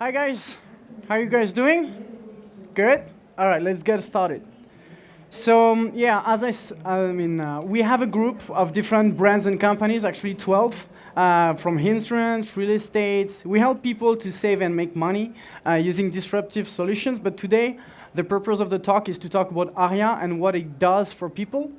Hi guys, how are you guys doing? Good? All right, let's get started. Yeah, we have a group of different brands and companies, actually 12, from insurance, real estate. We help people to save and make money using disruptive solutions. But today, the purpose of the talk is to talk about Arya and what it does for people.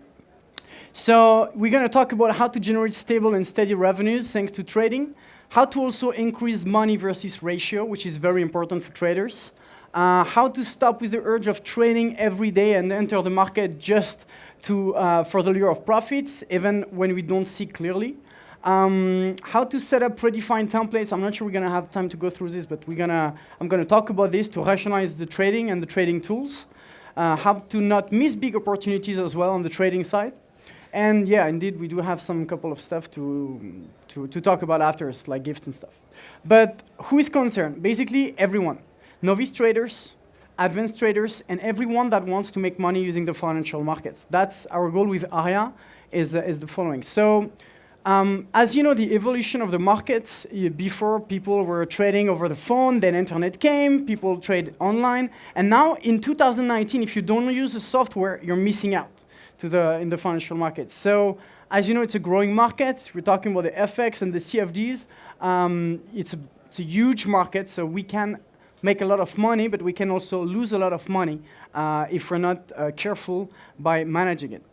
So we're going to talk about how to generate stable and steady revenues thanks to trading, how to also increase money versus ratio, which is very important for traders, how to stop with the urge of trading every day and enter the market just for the lure of profits, even when we don't see clearly, how to set up predefined templates. I'm not sure we're going to have time to go through this, but I'm going to talk about this to rationalize the trading and the trading tools, how to not miss big opportunities as well on the trading side. And yeah, indeed, we do have some couple of stuff to talk about after, like gifts and stuff. But who is concerned? Basically, everyone. Novice traders, advanced traders, and everyone that wants to make money using the financial markets. That's our goal with Arya, is the following. So, as you know, the evolution of the markets, before people were trading over the phone, then internet came, people trade online. And now, in 2019, if you don't use the software, you're missing out in the financial markets. So, as you know, it's a growing market. We're talking about the FX and the CFDs. It's a huge market, so we can make a lot of money, but we can also lose a lot of money if we're not careful by managing it.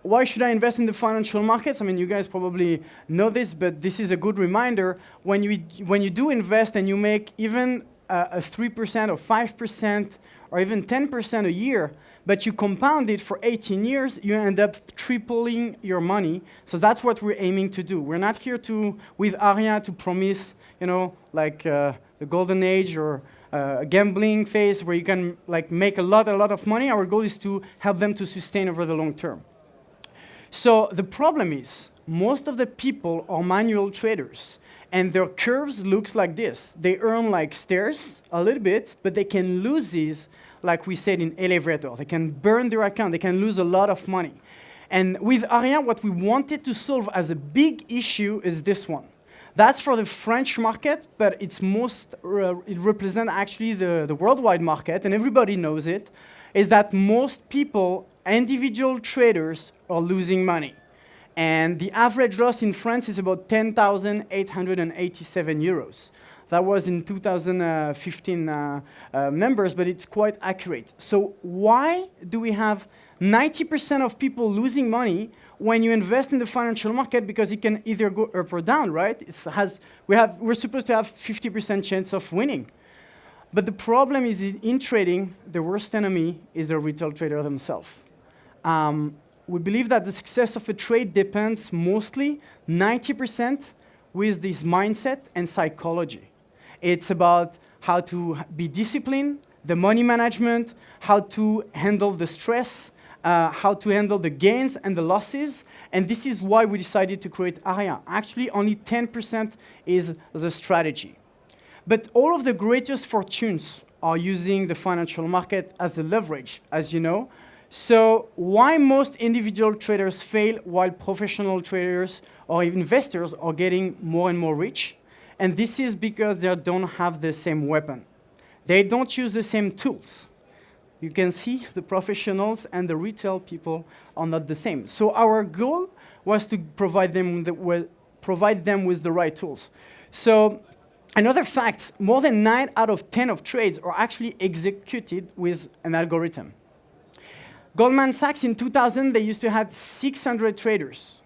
Why should I invest in the financial markets? I mean, you guys probably know this, but this is a good reminder. When you do invest and you make even a 3% or 5% or even 10% a year, but you compound it for 18 years, you end up tripling your money. So that's what we're aiming to do. We're not here with Arya to promise, like the golden age or a gambling phase where you can make a lot of money. Our goal is to help them to sustain over the long term. So the problem is, most of the people are manual traders, and their curves looks like this. They earn like stairs a little bit, but they can lose these, like we said, in elevator. They can burn their account. They can lose a lot of money. And with Arya, what we wanted to solve as a big issue is this one. That's for the French market, but it represents actually the worldwide market, and everybody knows it, is that most people, individual traders, are losing money. And the average loss in France is about 10,887 euros. That was in 2015 numbers, but it's quite accurate. So why do we have 90% of people losing money when you invest in the financial market? Because it can either go up or down, right? We're supposed to have 50% chance of winning. But the problem is in trading, the worst enemy is the retail trader themselves. We believe that the success of a trade depends mostly 90% with this mindset and psychology. It's about how to be disciplined, the money management, how to handle the stress, how to handle the gains and the losses. And this is why we decided to create Arya. Actually, only 10% is the strategy. But all of the greatest fortunes are using the financial market as a leverage, as you know. So why most individual traders fail while professional traders or investors are getting more and more rich? And this is because they don't have the same weapon. They don't use the same tools. You can see the professionals and the retail people are not the same. So our goal was to provide them with the right tools. So another fact, more than 9 out of 10 of trades are actually executed with an algorithm. Goldman Sachs in 2000, they used to have 600 traders.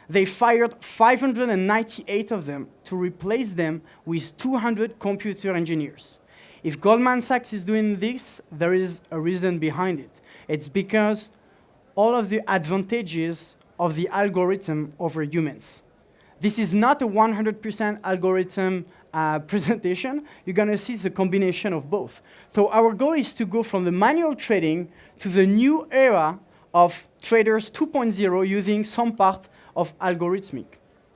They fired 598 of them to replace them with 200 computer engineers. If Goldman Sachs is doing this, there is a reason behind it. It's because all of the advantages of the algorithm over humans. This is not a 100% algorithm presentation. You're going to see the combination of both. So our goal is to go from the manual trading to the new era of traders 2.0 using some part of algorithmic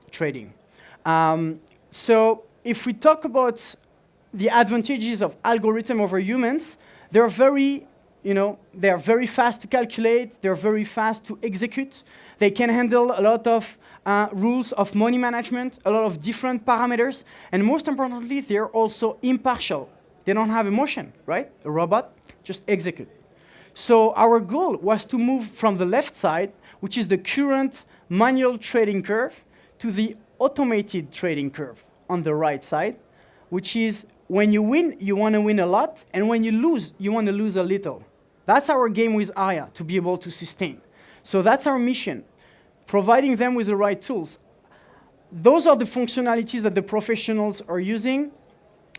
trading. So if we talk about the advantages of algorithm over humans, they're very they are very fast to calculate, they're very fast to execute. They can handle a lot of rules of money management, a lot of different parameters, and most importantly, they're also impartial. They don't have emotion, right? A robot, just execute. So our goal was to move from the left side, which is the current manual trading curve, to the automated trading curve on the right side, which is when you win, you want to win a lot, and when you lose, you want to lose a little. That's our game with Arya, to be able to sustain. So that's our mission, providing them with the right tools. Those are the functionalities that the professionals are using.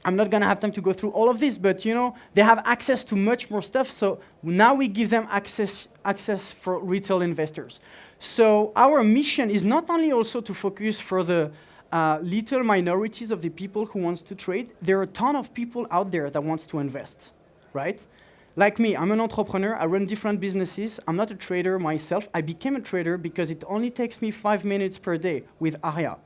I'm not going to have time to go through all of this, but they have access to much more stuff, so now we give them access for retail investors. So our mission is not only also to focus for the little minorities of the people who wants to trade. There are a ton of people out there that wants to invest, right? Like me, I'm an entrepreneur, I run different businesses. I'm not a trader myself. I became a trader because it only takes me 5 minutes per day with Arya.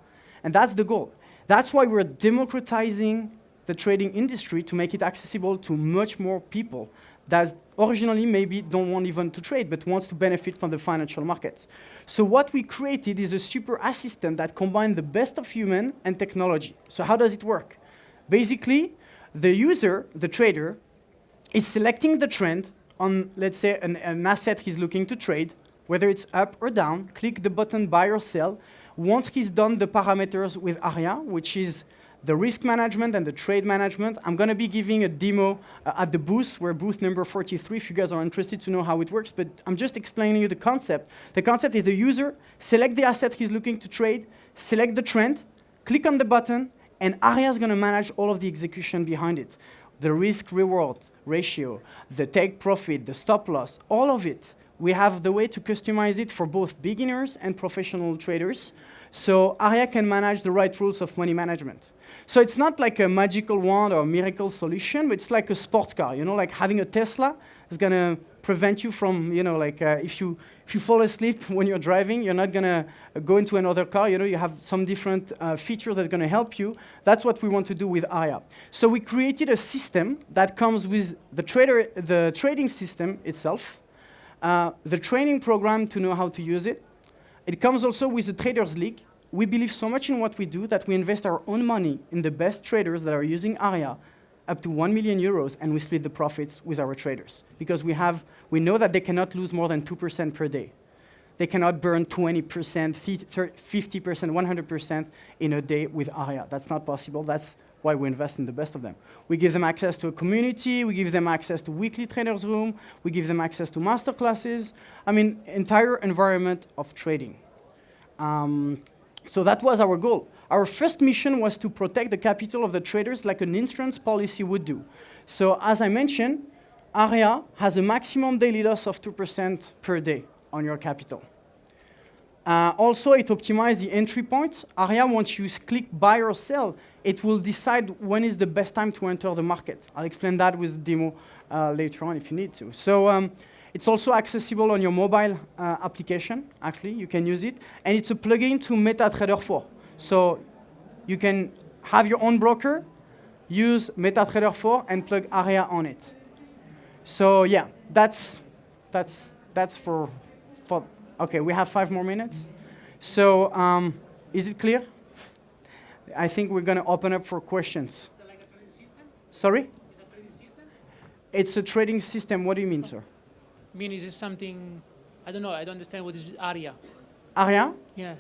And that's the goal. That's why we're democratizing the trading industry to make it accessible to much more people that originally maybe don't want even to trade, but wants to benefit from the financial markets. So what we created is a super assistant that combines the best of human and technology. So how does it work? Basically, the user, the trader, is selecting the trend on, let's say, an asset he's looking to trade, whether it's up or down, click the button buy or sell. Once he's done the parameters with Arya, which is the risk management and the trade management, I'm going to be giving a demo at the booth, we're booth number 43, if you guys are interested to know how it works, but I'm just explaining you the concept. The concept is the user, select the asset he's looking to trade, select the trend, click on the button, and Arya is going to manage all of the execution behind it. The risk-reward ratio, the take profit, the stop loss, all of it. We have the way to customize it for both beginners and professional traders. So Arya can manage the right rules of money management. So it's not like a magical wand or a miracle solution, but it's like a sports car. Like having a Tesla is going to prevent you from, if you fall asleep when you're driving, you're not going to go into another car. You have some different features that are going to help you. That's what we want to do with Arya. So we created a system that comes with the trading system itself, the training program to know how to use it. It comes also with the Traders League. We believe so much in what we do that we invest our own money in the best traders that are using Arya, up to 1 million euros, and we split the profits with our traders. Because we know that they cannot lose more than 2% per day. They cannot burn 20%, 50%, 100% in a day with Arya. That's not possible. That's why we invest in the best of them. We give them access to a community. We give them access to weekly traders room. We give them access to master classes. Entire environment of trading. So that was our goal. Our first mission was to protect the capital of the traders like an insurance policy would do. So as I mentioned, Arya has a maximum daily loss of 2% per day on your capital. Also, it optimizes the entry point. Arya, once you click buy or sell, it will decide when is the best time to enter the market. I'll explain that with the demo later on if you need to. So it's also accessible on your mobile application, actually. You can use it. And it's a plugin to MetaTrader 4. So you can have your own broker, use MetaTrader 4, and plug Arya on it. So yeah, that's for okay, we have 5 more minutes. So is it clear? I think we're going to open up for questions. Is it like a trading system? Sorry? Is it a trading system? It's a trading system. What do you mean, sir? I mean, is this something, I don't know, I don't understand what is Arya. Arya Yeah.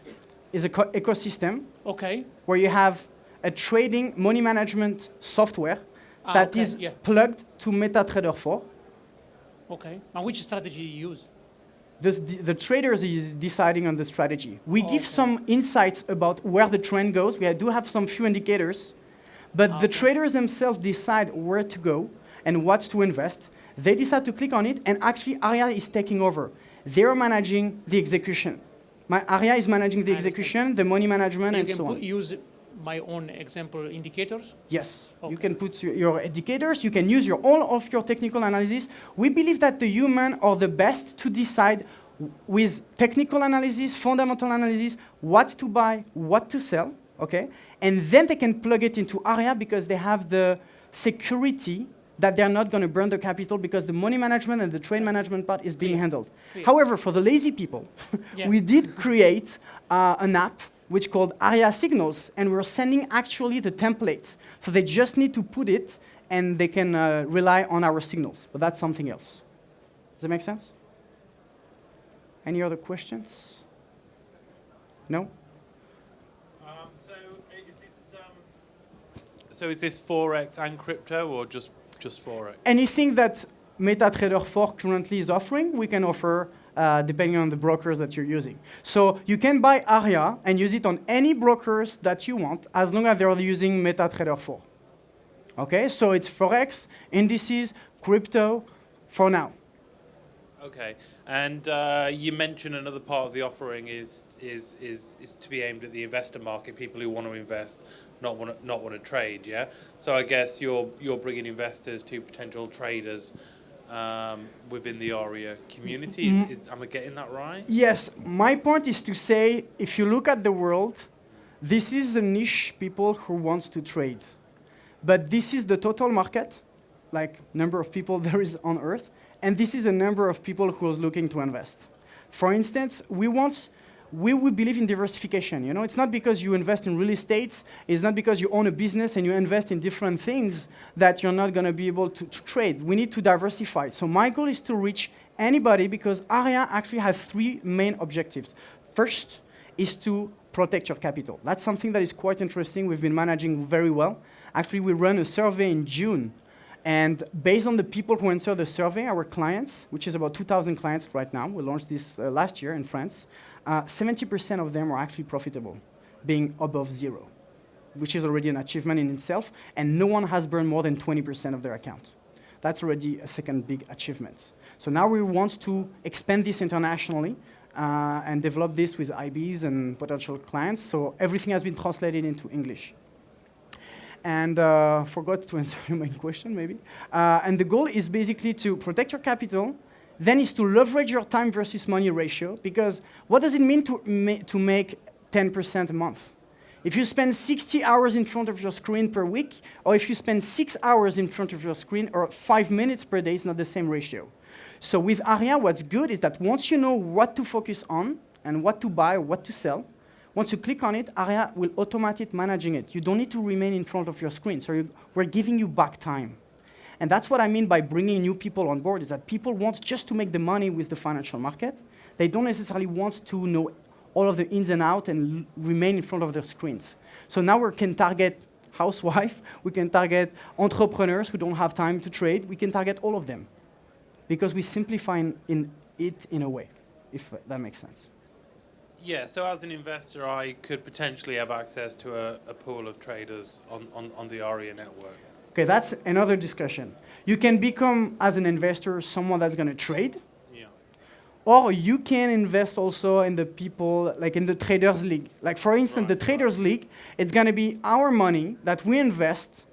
is an ecosystem Okay. where you have a trading money management software that okay, is yeah. plugged to MetaTrader 4. Okay. And which strategy you use? The traders is deciding on the strategy. We give Okay. some insights about where the trend goes. We do have some few indicators, but the Okay. traders themselves decide where to go and what to invest. They decide to click on it, and actually Arya is taking over. They're managing the execution. Arya is managing the I understand. execution, the money management, You and can so on. use my own example indicators? Yes, you Okay. can put your indicators, you can use all of your technical analysis. We believe that the human are the best to decide with technical analysis, fundamental analysis, what to buy, what to sell, okay? And then they can plug it into Arya because they have the security that they're not going to burn the capital because the money management and the trade management part is being Clear. handled. Clear. However, for the lazy people, Yeah. we did create an app which called Arya Signals, and we're sending actually the templates. So they just need to put it, and they can rely on our signals. But that's something else. Does that make sense? Any other questions? No? So is this Forex and crypto, or just Forex? Anything that MetaTrader 4 currently is offering, we can offer depending on the brokers that you're using. So you can buy Arya and use it on any brokers that you want, as long as they're using MetaTrader 4. Okay, so it's Forex, indices, crypto, for now. Okay, and you mentioned another part of the offering is to be aimed at the investor market, people who want to invest, not want to trade. Yeah, so I guess you're bringing investors to potential traders within the Arya community. Am I getting that right? Yes, my point is to say, if you look at the world, this is a niche people who wants to trade. But this is the total market, like number of people there is on Earth, and this is a number of people who is looking to invest. For instance, we believe in diversification. You know, it's not because you invest in real estate, it's not because you own a business and you invest in different things that you're not going to be able to trade. We need to diversify. So my goal is to reach anybody, because Arya actually has 3 main objectives. First is to protect your capital. That's something that is quite interesting. We've been managing very well. Actually, we ran a survey in June, and based on the people who answer the survey, our clients, which is about 2,000 clients right now, we launched this last year in France, 70% of them are actually profitable, being above 0, which is already an achievement in itself, and no one has burned more than 20% of their account. That's already a second big achievement. So now we want to expand this internationally and develop this with IBs and potential clients, so everything has been translated into English. And forgot to answer your main question, maybe. And the goal is basically to protect your capital, then is to leverage your time versus money ratio, because what does it mean to make 10% a month? If you spend 60 hours in front of your screen per week, or if you spend 6 hours in front of your screen, or 5 minutes per day, it's not the same ratio. So with Arya, what's good is that once you know what to focus on, and what to buy, or what to sell, once you click on it, Arya will automate managing it. You don't need to remain in front of your screen, so we're giving you back time. And that's what I mean by bringing new people on board, is that people want just to make the money with the financial market. They don't necessarily want to know all of the ins and outs and remain in front of their screens. So now we can target housewife, we can target entrepreneurs who don't have time to trade, we can target all of them, because we simplify it in a way, if that makes sense. Yeah, so as an investor, I could potentially have access to a pool of traders on the Arya network. Okay, that's another discussion. You can become, as an investor, someone that's going to trade, Yeah. or you can invest also in the people, like in the Traders League. Like for instance, the Traders League, it's going to be our money that we invest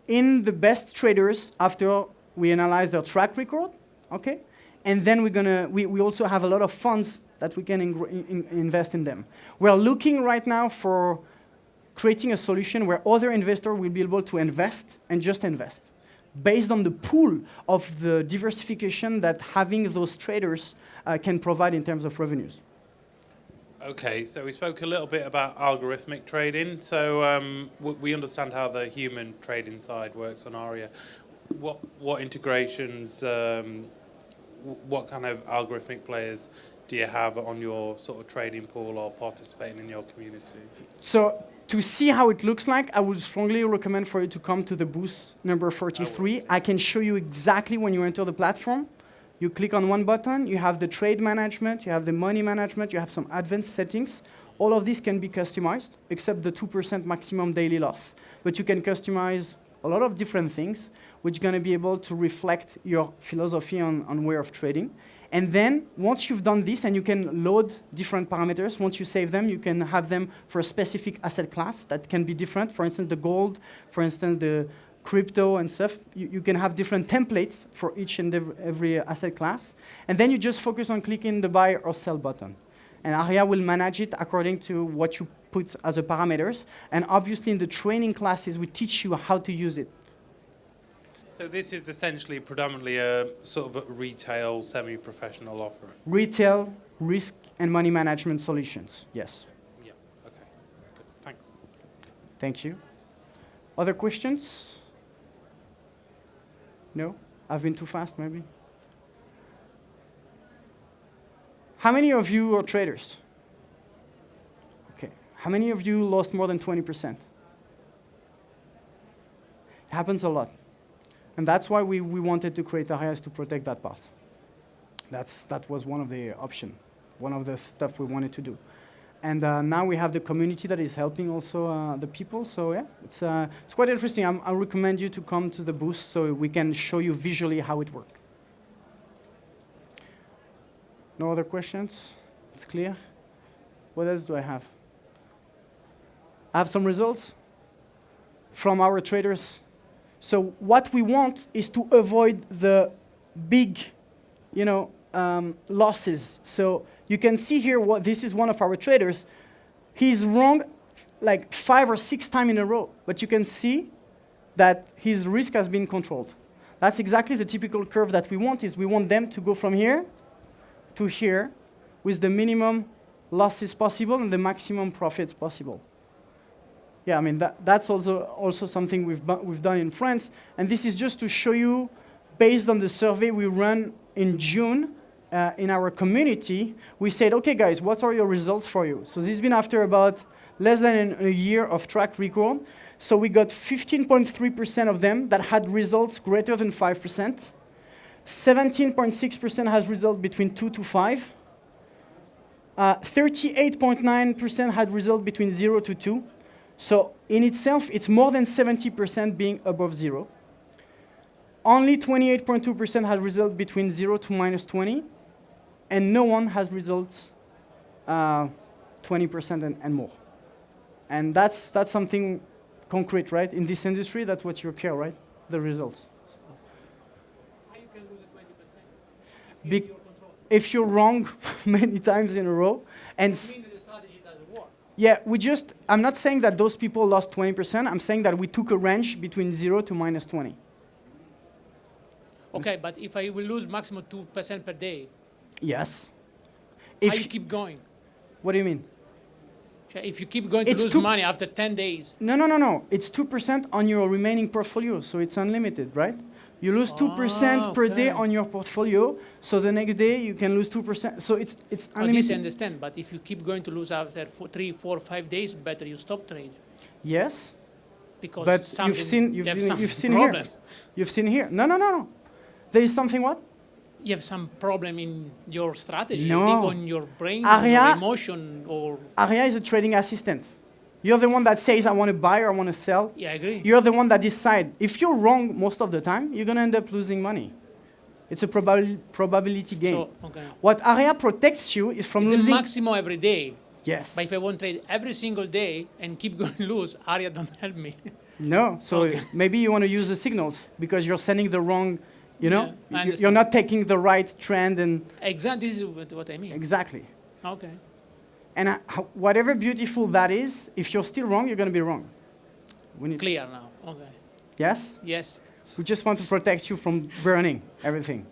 in the best traders after we analyze their track record, okay? And then we also have a lot of funds that we can invest in them. We're looking right now for creating a solution where other investors will be able to invest and just invest, based on the pool of the diversification that having those traders can provide in terms of revenues. Okay, so we spoke a little bit about algorithmic trading. So we understand how the human trading side works on Arya. What integrations, what kind of algorithmic players do you have on your sort of trading pool or participating in your community? So to see how it looks like, I would strongly recommend for you to come to the booth number 43. I can show you exactly when you enter the platform. You click on one button, you have the trade management, you have the money management, you have some advanced settings. All of this can be customized, except the 2% maximum daily loss. But you can customize a lot of different things, which are going to be able to reflect your philosophy on way of trading. And then, once you've done this, and you can load different parameters, once you save them, you can have them for a specific asset class that can be different. For instance, the gold, for instance, the crypto and stuff. You can have different templates for each and every asset class. And then you just focus on clicking the buy or sell button. And Arya will manage it according to what you put as a parameters. And obviously, in the training classes, we teach you how to use it. So this is essentially predominantly a sort of a retail, semi-professional offering. Retail, risk, and money management solutions. Yes. Yeah. Okay. Good. Thanks. Thank you. Other questions? No? I've been too fast, maybe? How many of you are traders? Okay. How many of you lost more than 20%? It happens a lot. And that's why we wanted to create Arya to protect that part. That was one of the options, one of the stuff we wanted to do. And now we have the community that is helping also the people. So yeah, it's quite interesting. I recommend you to come to the booth so we can show you visually how it works. No other questions? It's clear. What else do I have? I have some results from our traders. So what we want is to avoid the big, losses. So you can see here this is one of our traders. He's wrong like 5 or 6 times in a row, but you can see that his risk has been controlled. That's exactly the typical curve that we want. We want them to go from here to here with the minimum losses possible and the maximum profits possible. Yeah, I mean, that's also something we've done in France. And this is just to show you, based on the survey we ran in June in our community, we said, okay, guys, what are your results for you? So this has been after about less than a year of track record. So we got 15.3% of them that had results greater than 5%. 17.6% has results between 2 to 5. 38.9% had results between 0 to 2. So in itself, it's more than 70% being above 0. Only 28.2% had results between 0 to minus 20. And no one has results 20% and more. And that's something concrete, right? In this industry, that's what you care, right? The results. How you can lose the 20% if you're wrong many times in a row, and mean that the strategy doesn't work. yeah, I'm not saying that those people lost 20%. I'm saying that we took a range between 0 to minus 20. Okay, but if I will lose maximum 2% per day, Yes. how you keep going? What do you mean? If you keep going to It's lose money after 10 days, No. It's 2% on your remaining portfolio, so it's unlimited, right? You lose 2% per day okay. on your portfolio, so the next day you can lose 2%. So it's oh, this I unlimited. understand, but if you keep going to lose after 3, 4, 5 days, better you stop trade. Yes, Because but something, you've have seen some here. problem. You've seen here. No. There is something what? You have some problem in your strategy, No. I think on your brain, on Arya- your emotion, or... Arya is a trading assistant. You're the one that says, I want to buy or I want to sell. Yeah, I agree. You're the one that decides. If you're wrong most of the time, you're going to end up losing money. It's a probability game. So, okay. What Arya protects you is from It's a losing. maximum every day. Yes. But if I want to trade every single day and keep going to lose, Arya don't help me. No. So Okay. maybe you want to use the signals because you're sending the wrong, Yeah, I you're understand. not taking the right trend and Exactly, this is what I mean. exactly. Okay. And whatever beautiful that is, if you're still wrong, you're going to be wrong. We need, Clear now. Okay. yes? Yes. We just want to protect you from burning everything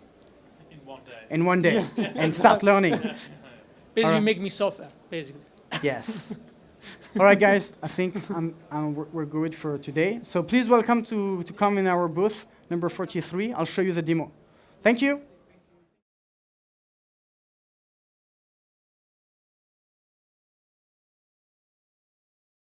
In one day. in one day and start learning. Basically, Alright. make me suffer, basically. Yes. All right, guys. I think we're good for today. So please welcome to come in our booth, number 43. I'll show you the demo. Thank you.